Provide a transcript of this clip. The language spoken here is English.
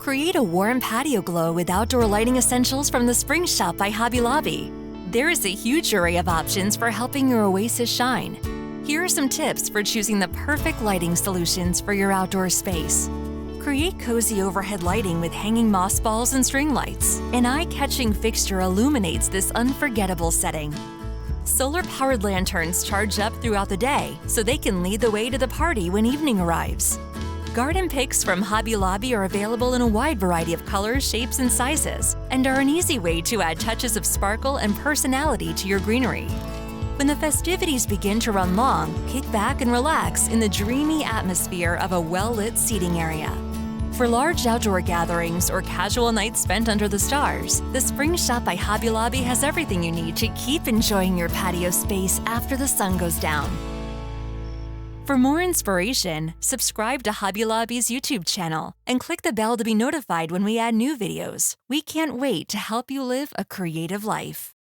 Create a warm patio glow with outdoor lighting essentials from the Spring Shop by Hobby Lobby. There is a huge array of options for helping your oasis shine. Here are some tips for choosing the perfect lighting solutions for your outdoor space. Create cozy overhead lighting with hanging moss balls and string lights. An eye-catching fixture illuminates this unforgettable setting. Solar-powered lanterns charge up throughout the day, so they can lead the way to the party when evening arrives. Garden picks from Hobby Lobby are available in a wide variety of colors, shapes, and sizes, and are an easy way to add touches of sparkle and personality to your greenery. When the festivities begin to run long, kick back and relax in the dreamy atmosphere of a well-lit seating area. For large outdoor gatherings or casual nights spent under the stars, the Spring Shop by Hobby Lobby has everything you need to keep enjoying your patio space after the sun goes down. For more inspiration, subscribe to Hobby Lobby's YouTube channel and click the bell to be notified when we add new videos. We can't wait to help you live a creative life.